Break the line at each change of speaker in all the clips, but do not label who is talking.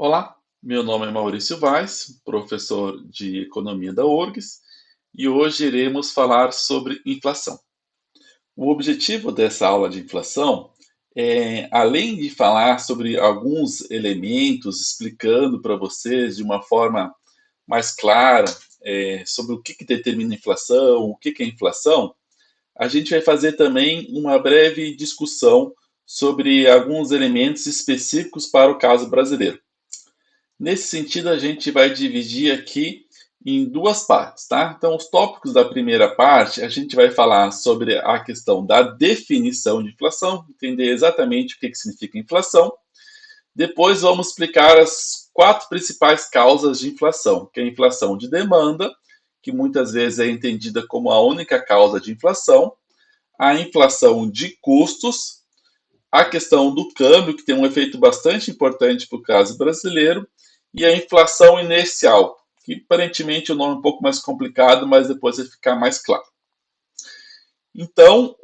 Olá, meu nome é Maurício Vaz, professor de Economia da URGS, e hoje iremos falar sobre inflação. O objetivo dessa aula de inflação é, além de falar sobre alguns elementos, explicando para vocês de uma forma mais clara sobre o que determina a inflação, o que é inflação, a gente vai fazer também uma breve discussão sobre alguns elementos específicos para o caso brasileiro. Nesse sentido, a gente vai dividir aqui em duas partes, tá? Então, os tópicos da primeira parte, a gente vai falar sobre a questão da definição de inflação, entender exatamente o que significa inflação. Depois, vamos explicar as quatro principais causas de inflação, que é a inflação de demanda, que muitas vezes é entendida como a única causa de inflação, a inflação de custos, a questão do câmbio, que tem um efeito bastante importante para o caso brasileiro, e a inflação inercial, que aparentemente o nome é um pouco mais complicado, mas depois vai ficar mais claro. Então,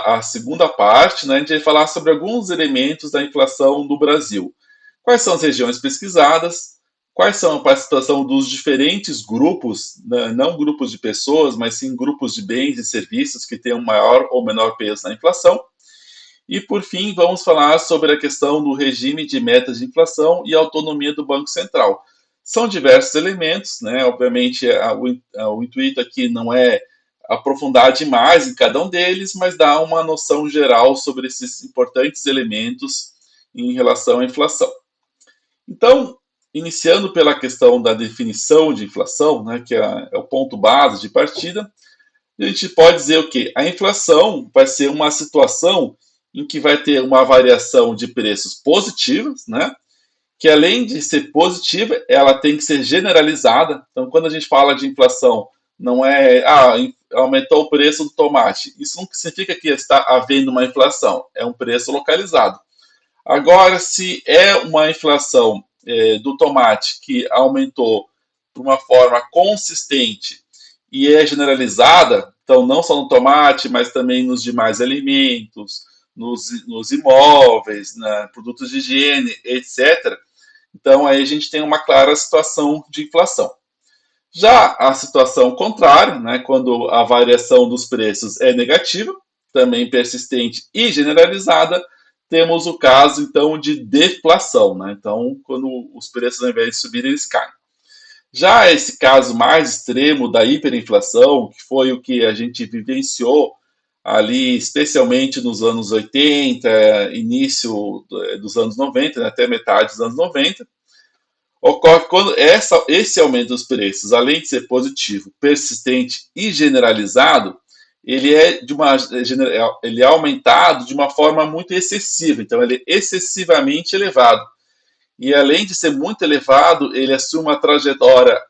a segunda parte, né, a gente vai falar sobre alguns elementos da inflação do Brasil. Quais são as regiões pesquisadas, quais são a participação dos diferentes grupos, né, não grupos de pessoas, mas sim grupos de bens e serviços que têm um maior ou menor peso na inflação. E, por fim, vamos falar sobre a questão do regime de metas de inflação e autonomia do Banco Central. São diversos elementos, né? Obviamente, o intuito aqui não é aprofundar demais em cada um deles, mas dar uma noção geral sobre esses importantes elementos em relação à inflação. Então, iniciando pela questão da definição de inflação, né, que é o ponto base de partida, a gente pode dizer o quê? A inflação vai ser uma situação em que vai ter uma variação de preços positivas, né? Que além de ser positiva, ela tem que ser generalizada. Então, quando a gente fala de inflação, não é aumentou o preço do tomate. Isso não significa que está havendo uma inflação, é um preço localizado. Agora, se é uma inflação do tomate que aumentou de uma forma consistente e é generalizada, então não só no tomate, mas também nos demais alimentos, nos imóveis, né, produtos de higiene, etc. Então aí a gente tem uma clara situação de inflação. Já a situação contrária, né, quando a variação dos preços é negativa, também persistente e generalizada, temos o caso então de deflação, né? Então, quando os preços ao invés de subir, eles caem. Já esse caso mais extremo da hiperinflação, que foi o que a gente vivenciou ali, especialmente nos anos 80, início dos anos 90, né, até metade dos anos 90, ocorre quando esse aumento dos preços, além de ser positivo, persistente e generalizado, ele é aumentado de uma forma muito excessiva, então ele é excessivamente elevado. E além de ser muito elevado, ele assume uma trajetória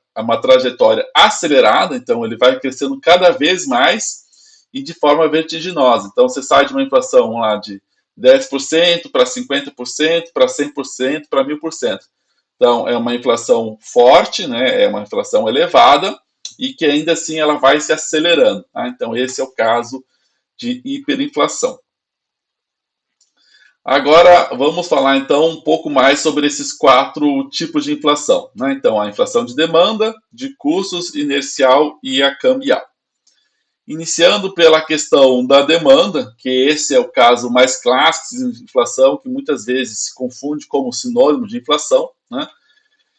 acelerada, então ele vai crescendo cada vez mais e de forma vertiginosa. Então você sai de uma inflação lá de 10% para 50%, para 100%, para 1000%. Então é uma inflação forte, né? É uma inflação elevada e que ainda assim ela vai se acelerando. Tá? Então esse é o caso de hiperinflação. Agora vamos falar então um pouco mais sobre esses quatro tipos de inflação. Né? Então, a inflação de demanda, de custos, inercial e a cambial. Iniciando pela questão da demanda, que esse é o caso mais clássico de inflação, que muitas vezes se confunde como sinônimo de inflação. Né?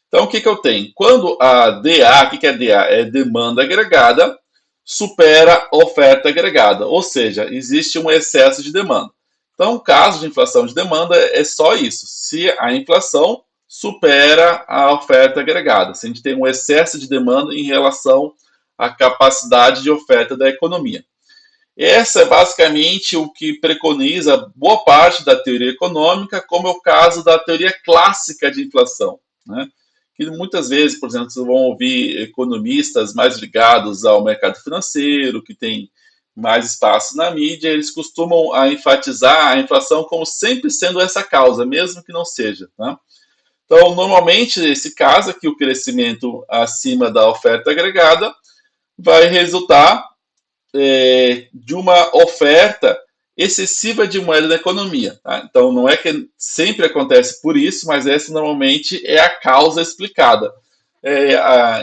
Então, o que eu tenho? Quando a DA, o que é DA? É demanda agregada, supera oferta agregada, ou seja, existe um excesso de demanda. Então, o caso de inflação de demanda é só isso. Se a inflação supera a oferta agregada, se a gente tem um excesso de demanda em relação à capacidade de oferta da economia. Essa é basicamente o que preconiza boa parte da teoria econômica, como é o caso da teoria clássica de inflação. Né? Que muitas vezes, por exemplo, vocês vão ouvir economistas mais ligados ao mercado financeiro, que tem mais espaço na mídia, eles costumam enfatizar a inflação como sempre sendo essa causa, mesmo que não seja. Tá? Então, normalmente, esse caso aqui, o crescimento acima da oferta agregada, vai resultar de uma oferta excessiva de moeda na economia. Tá? Então, não é que sempre acontece por isso, mas essa normalmente é a causa explicada.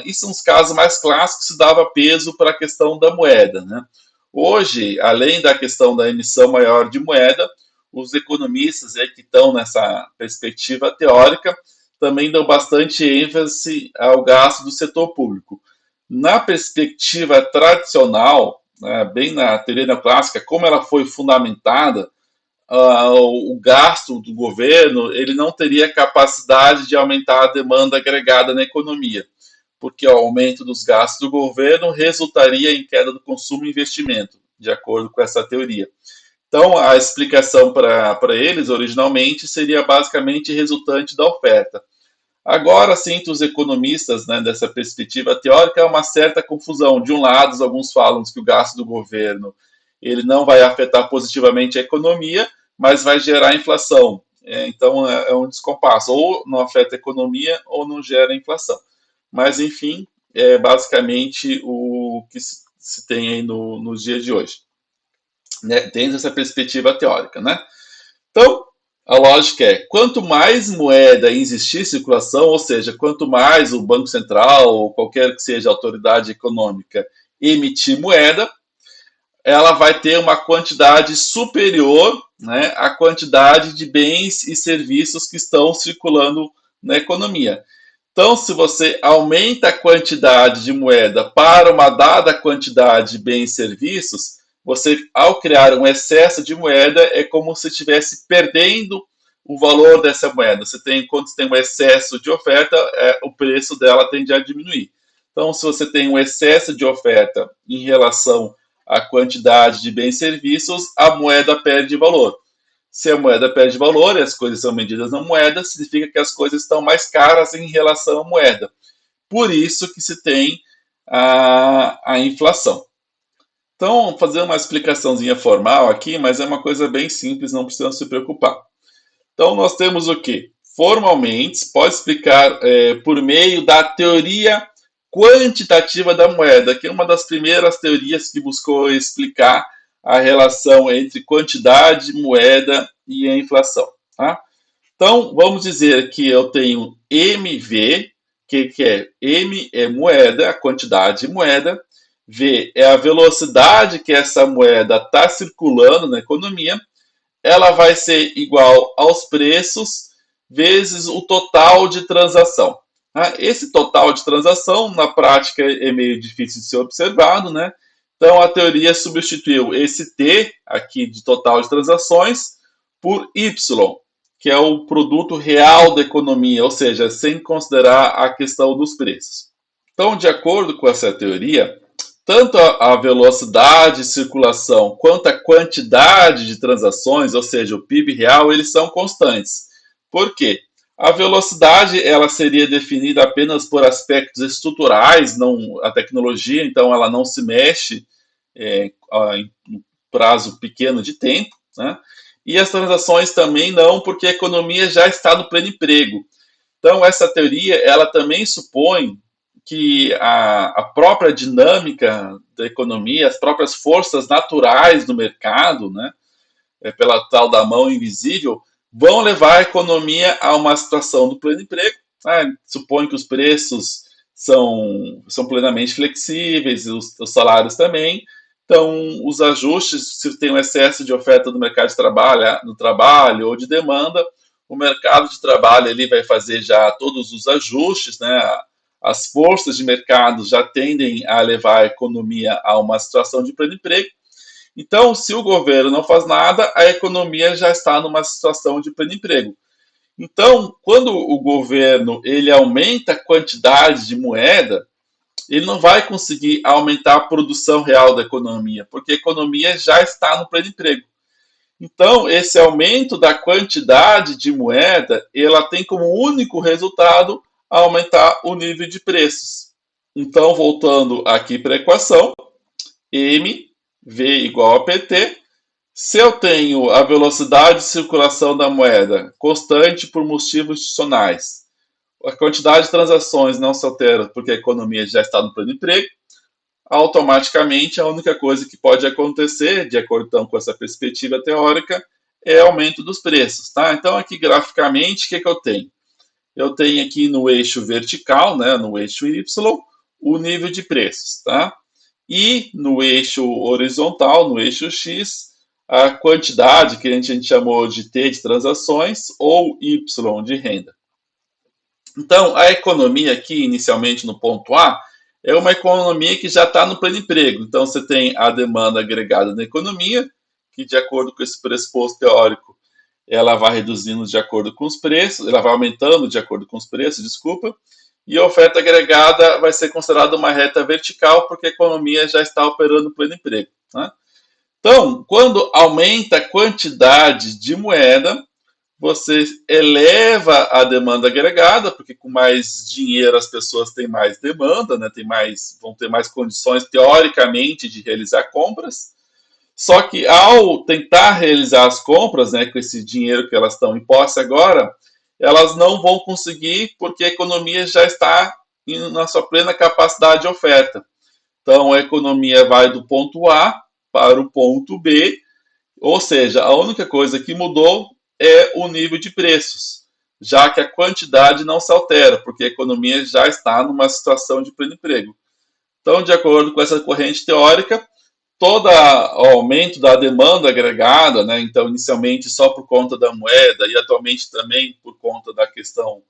Isso são os casos mais clássicos que dava peso para a questão da moeda. Né? Hoje, além da questão da emissão maior de moeda, os economistas que estão nessa perspectiva teórica também dão bastante ênfase ao gasto do setor público. Na perspectiva tradicional, né, bem na teoria neoclássica, como ela foi fundamentada, o gasto do governo ele não teria capacidade de aumentar a demanda agregada na economia, porque o aumento dos gastos do governo resultaria em queda do consumo e investimento, de acordo com essa teoria. Então, a explicação para eles, originalmente, seria basicamente resultante da oferta. Agora, sim, entre os economistas, né, dessa perspectiva teórica, há uma certa confusão. De um lado, alguns falam que o gasto do governo ele não vai afetar positivamente a economia, mas vai gerar inflação. Então, é um descompasso. Ou não afeta a economia, ou não gera inflação. Mas, enfim, é basicamente o que se tem aí nos dias de hoje, né, dentro dessa perspectiva teórica, né? Então, a lógica é, quanto mais moeda existir em circulação, ou seja, quanto mais o Banco Central ou qualquer que seja a autoridade econômica emitir moeda, ela vai ter uma quantidade superior, né, à quantidade de bens e serviços que estão circulando na economia. Então, se você aumenta a quantidade de moeda para uma dada quantidade de bens e serviços, você, ao criar um excesso de moeda, é como se estivesse perdendo o valor dessa moeda. Quando você tem um excesso de oferta, o preço dela tende a diminuir. Então, se você tem um excesso de oferta em relação à quantidade de bens e serviços, a moeda perde valor. Se a moeda perde valor e as coisas são medidas na moeda, significa que as coisas estão mais caras em relação à moeda. Por isso que se tem a inflação. Então, fazer uma explicaçãozinha formal aqui, mas é uma coisa bem simples, não precisa se preocupar. Então, nós temos o quê? Formalmente, pode explicar por meio da teoria quantitativa da moeda, que é uma das primeiras teorias que buscou explicar a relação entre quantidade, moeda e a inflação. Tá? Então, vamos dizer que eu tenho MV, que é M é moeda, a quantidade de moeda, V é a velocidade que essa moeda está circulando na economia, ela vai ser igual aos preços vezes o total de transação. Esse total de transação, na prática, é meio difícil de ser observado, né? Então, a teoria substituiu esse T, aqui de total de transações, por Y, que é o produto real da economia, ou seja, sem considerar a questão dos preços. Então, de acordo com essa teoria, tanto a velocidade de circulação quanto a quantidade de transações, ou seja, o PIB real, eles são constantes. Por quê? A velocidade ela seria definida apenas por aspectos estruturais, não a tecnologia, então ela não se mexe em um prazo pequeno de tempo, né? E as transações também não, porque a economia já está no pleno emprego. Então essa teoria ela também supõe que a própria dinâmica da economia, as próprias forças naturais do mercado, né, pela tal da mão invisível, vão levar a economia a uma situação do pleno emprego. Supõe que os preços são plenamente flexíveis, os salários também. Então, os ajustes, se tem um excesso de oferta do mercado do trabalho ou de demanda, o mercado de trabalho ele vai fazer já todos os ajustes, né? As forças de mercado já tendem a levar a economia a uma situação de pleno emprego. Então, se o governo não faz nada, a economia já está numa situação de pleno emprego. Então, quando o governo ele aumenta a quantidade de moeda, ele não vai conseguir aumentar a produção real da economia, porque a economia já está no pleno emprego. Então, esse aumento da quantidade de moeda, ela tem como único resultado aumentar o nível de preços. Então, voltando aqui para a equação, M, V igual a PT. Se eu tenho a velocidade de circulação da moeda constante por motivos institucionais, a quantidade de transações não se altera porque a economia já está no pleno emprego, automaticamente a única coisa que pode acontecer, de acordo então, com essa perspectiva teórica, é aumento dos preços. Tá? Então, aqui graficamente, o que eu tenho? Eu tenho aqui no eixo vertical, né, no eixo Y, o nível de preços. Tá? E no eixo horizontal, no eixo X, a quantidade que a gente chamou de T de transações ou Y de renda. Então, a economia aqui, inicialmente no ponto A, é uma economia que já está no pleno emprego. Então, você tem a demanda agregada na economia, que, de acordo com esse pressuposto teórico, ela vai reduzindo de acordo com os preços, ela vai aumentando de acordo com os preços, desculpa, e a oferta agregada vai ser considerada uma reta vertical, porque a economia já está operando no pleno emprego. Né? Então, quando aumenta a quantidade de moeda, você eleva a demanda agregada, porque com mais dinheiro as pessoas têm mais demanda, né? Vão ter mais condições, teoricamente, de realizar compras. Só que ao tentar realizar as compras, né, com esse dinheiro que elas estão em posse agora, elas não vão conseguir porque a economia já está na sua plena capacidade de oferta. Então a economia vai do ponto A para o ponto B, ou seja, a única coisa que mudou é o nível de preços, já que a quantidade não se altera, porque a economia já está numa situação de pleno emprego. Então, de acordo com essa corrente teórica, todo o aumento da demanda agregada, né, então inicialmente só por conta da moeda e atualmente também por conta da questão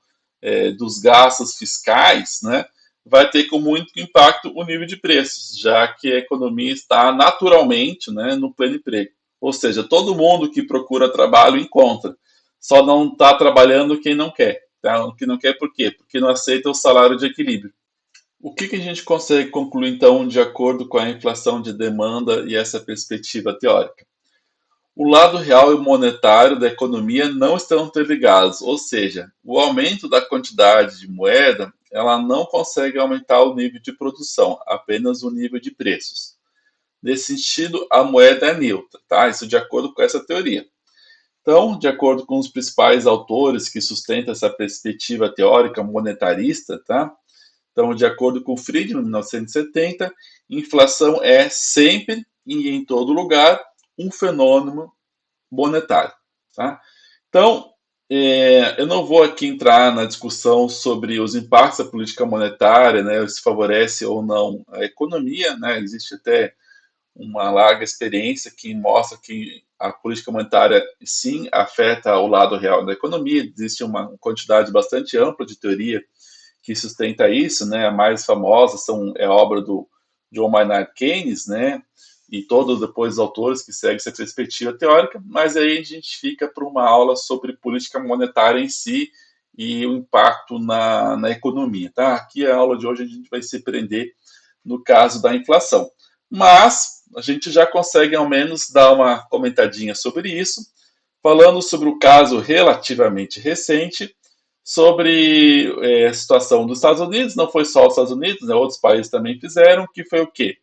dos gastos fiscais, né, vai ter com muito impacto o nível de preços, já que a economia está naturalmente, né, no pleno emprego. Ou seja, todo mundo que procura trabalho encontra, só não está trabalhando quem não quer. Tá? Quem não quer por quê? Porque não aceita o salário de equilíbrio. O que a gente consegue concluir, então, de acordo com a inflação de demanda e essa perspectiva teórica? O lado real e monetário da economia não estão interligados, ou seja, o aumento da quantidade de moeda ela não consegue aumentar o nível de produção, apenas o nível de preços. Nesse sentido, a moeda é neutra, tá? Isso de acordo com essa teoria. Então, de acordo com os principais autores que sustentam essa perspectiva teórica monetarista, tá? Então, de acordo com Friedman, em 1970, inflação é sempre e em todo lugar um fenômeno monetário. Tá? Então, eu não vou aqui entrar na discussão sobre os impactos da política monetária, né, se favorece ou não a economia. Né, existe até uma larga experiência que mostra que a política monetária, sim, afeta o lado real da economia. Existe uma quantidade bastante ampla de teoria que sustenta isso, né? A mais famosa é a obra do John Maynard Keynes, né? E todos depois os autores que seguem essa perspectiva teórica, mas aí a gente fica para uma aula sobre política monetária em si e o impacto na economia, tá? Aqui a aula de hoje a gente vai se prender no caso da inflação. Mas a gente já consegue ao menos dar uma comentadinha sobre isso, falando sobre o caso relativamente recente, sobre a situação dos Estados Unidos, não foi só os Estados Unidos, né, outros países também fizeram, que foi o quê?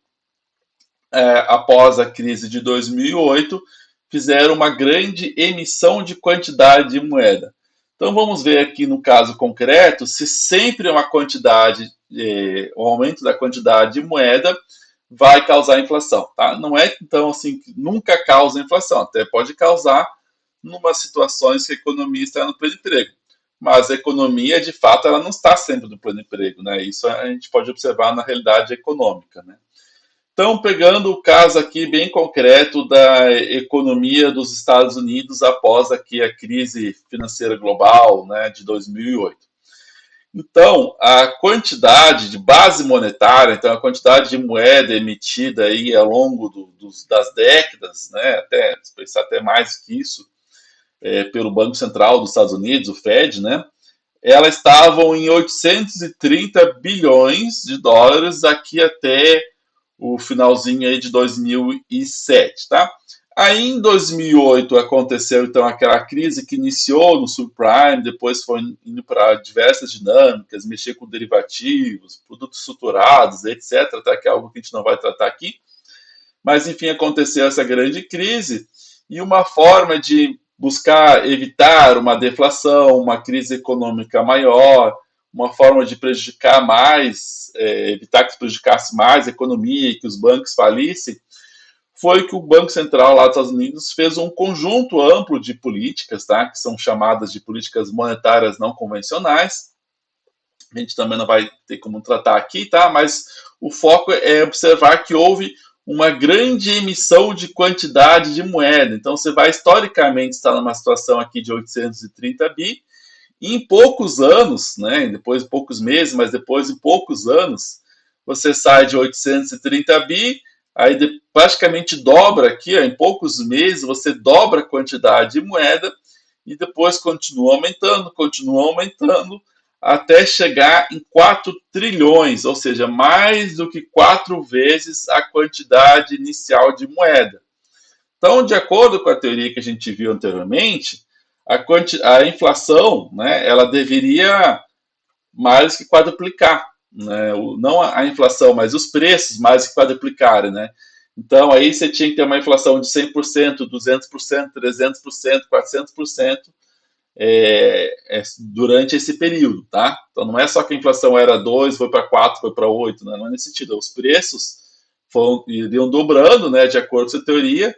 Após a crise de 2008, fizeram uma grande emissão de quantidade de moeda. Então vamos ver aqui no caso concreto se sempre uma quantidade, o aumento da quantidade de moeda vai causar inflação. Tá? Não é então assim que nunca causa inflação, até pode causar numa situações que a economia está no pleno emprego. Mas a economia, de fato, ela não está sempre no pleno emprego, né? Isso a gente pode observar na realidade econômica, né? Então, pegando o caso aqui bem concreto da economia dos Estados Unidos após aqui a crise financeira global, né, de 2008. Então, a quantidade de base monetária, então a quantidade de moeda emitida aí ao longo das décadas, né, até pensar até mais que isso, pelo Banco Central dos Estados Unidos, o Fed, né, elas estavam em 830 bilhões de dólares aqui até o finalzinho aí de 2007, tá? Aí em 2008 aconteceu então aquela crise que iniciou no subprime, depois foi indo para diversas dinâmicas, mexer com derivativos, produtos estruturados, etc, tá? Que é algo que a gente não vai tratar aqui. Mas enfim, aconteceu essa grande crise e uma forma de buscar evitar uma deflação, uma crise econômica maior, uma forma de prejudicar mais, evitar que se prejudicasse mais a economia e que os bancos falissem, foi que o Banco Central lá dos Estados Unidos fez um conjunto amplo de políticas, tá? Que são chamadas de políticas monetárias não convencionais. A gente também não vai ter como tratar aqui, tá? Mas o foco é observar que houve uma grande emissão de quantidade de moeda. Então, você vai historicamente estar numa situação aqui de 830 bi, e em poucos anos, né, depois de poucos meses, mas depois de poucos anos, você sai de 830 bi, aí praticamente dobra aqui, ó, em poucos meses, você dobra a quantidade de moeda, e depois continua aumentando, até chegar em 4 trilhões, ou seja, mais do que 4 vezes a quantidade inicial de moeda. Então, de acordo com a teoria que a gente viu anteriormente, a inflação, né, ela deveria mais que quadruplicar, né? Não a inflação, mas os preços mais que quadruplicarem, né? Então, aí você tinha que ter uma inflação de 100%, 200%, 300%, 400%, durante esse período, tá? Então, não é só que a inflação era 2, foi para 4, foi para 8, né? Não é nesse sentido. Os preços iriam dobrando, né, de acordo com a teoria.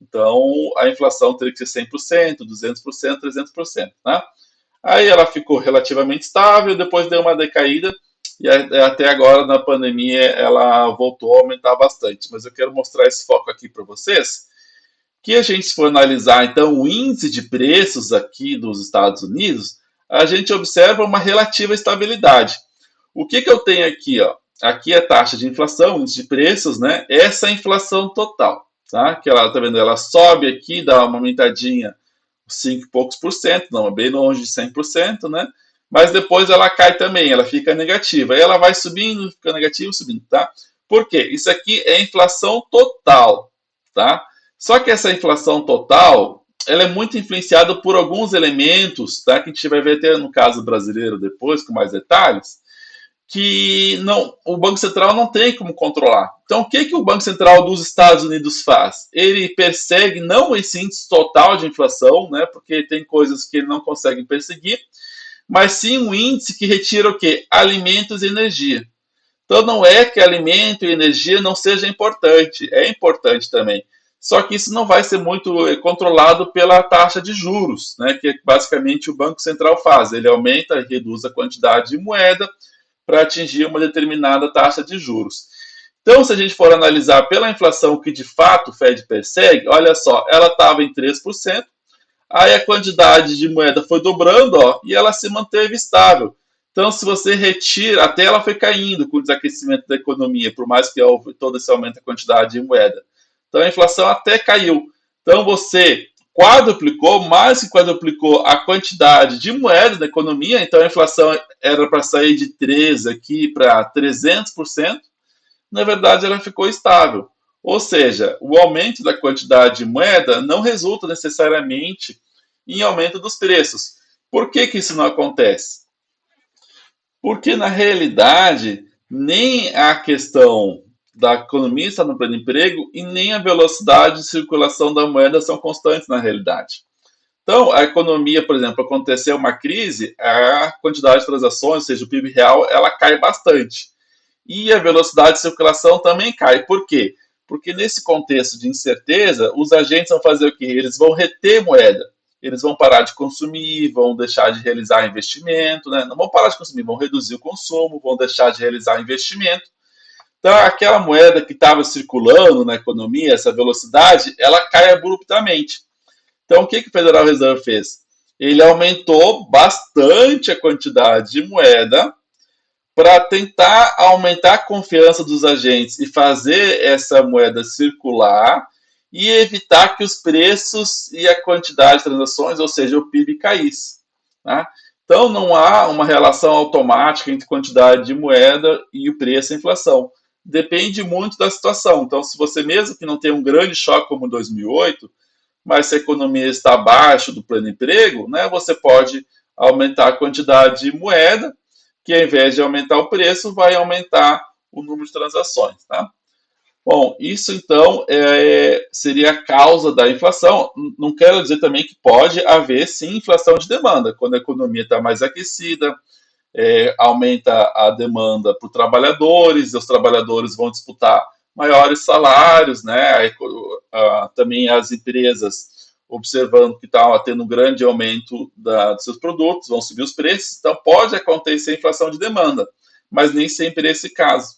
Então, a inflação teria que ser 100%, 200%, 300%, tá? Aí ela ficou relativamente estável, depois deu uma decaída, e até agora, na pandemia, ela voltou a aumentar bastante. Mas eu quero mostrar esse foco aqui para vocês, que a gente for analisar, então, o índice de preços aqui dos Estados Unidos, a gente observa uma relativa estabilidade. O que eu tenho aqui, ó? Aqui é a taxa de inflação, índice de preços, né? Essa é a inflação total, tá? Que ela, tá vendo? Ela sobe aqui, dá uma aumentadinha, 5 e poucos por cento, não, é bem longe de 100%, né? Mas depois ela cai também, ela fica negativa. Aí ela vai subindo, fica negativa, subindo, tá? Por quê? Isso aqui é inflação total, tá? Só que essa inflação total, ela é muito influenciada por alguns elementos, tá? Que a gente vai ver até no caso brasileiro depois, com mais detalhes, que não, o Banco Central não tem como controlar. Então, o que o Banco Central dos Estados Unidos faz? Ele persegue não esse índice total de inflação, né? Porque tem coisas que ele não consegue perseguir, mas sim um índice que retira o quê? Alimentos e energia. Então, não é que alimento e energia não seja importante, é importante também. Só que isso não vai ser muito controlado pela taxa de juros, né, que basicamente o Banco Central faz. Ele aumenta e reduz a quantidade de moeda para atingir uma determinada taxa de juros. Então, se a gente for analisar pela inflação que de fato o Fed persegue, olha só, ela estava em 3%, aí a quantidade de moeda foi dobrando, ó, e ela se manteve estável. Então, se você retira, até ela foi caindo com o desaquecimento da economia, por mais que houve todo esse aumento da quantidade de moeda. Então, a inflação até caiu. Então, você quadruplicou, mais que quadruplicou a quantidade de moeda na economia. Então, a inflação era para sair de 13% aqui para 300%. Na verdade, ela ficou estável. Ou seja, o aumento da quantidade de moeda não resulta necessariamente em aumento dos preços. Por que isso não acontece? Porque, na realidade, nem a questão da economia está no pleno emprego e nem a velocidade de circulação da moeda são constantes na realidade. Então, a economia, por exemplo, aconteceu uma crise, a quantidade de transações, ou seja, o PIB real, ela cai bastante. E a velocidade de circulação também cai. Por quê? Porque nesse contexto de incerteza, os agentes vão fazer o quê? Eles vão reter moeda. Eles vão parar de consumir, vão deixar de realizar investimento, né? Não vão parar de consumir, vão reduzir o consumo, vão deixar de realizar investimento. Então, aquela moeda que estava circulando na economia, essa velocidade, ela cai abruptamente. Então, o que o Federal Reserve fez? Ele aumentou bastante a quantidade de moeda para tentar aumentar a confiança dos agentes e fazer essa moeda circular e evitar que os preços e a quantidade de transações, ou seja, o PIB, caísse. Tá? Então, não há uma relação automática entre quantidade de moeda e o preço e a inflação. Depende muito da situação. Então, se você mesmo que não tenha um grande choque como 2008, mas se a economia está abaixo do pleno emprego, né, você pode aumentar a quantidade de moeda, que ao invés de aumentar o preço, vai aumentar o número de transações. Tá? Bom, isso então seria a causa da inflação. Não quero dizer também que pode haver sim inflação de demanda, quando a economia está mais aquecida, aumenta a demanda por trabalhadores, os trabalhadores vão disputar maiores salários, né? Também as empresas observando que está tendo um grande aumento dos seus produtos, vão subir os preços, então pode acontecer inflação de demanda, mas nem sempre é esse caso.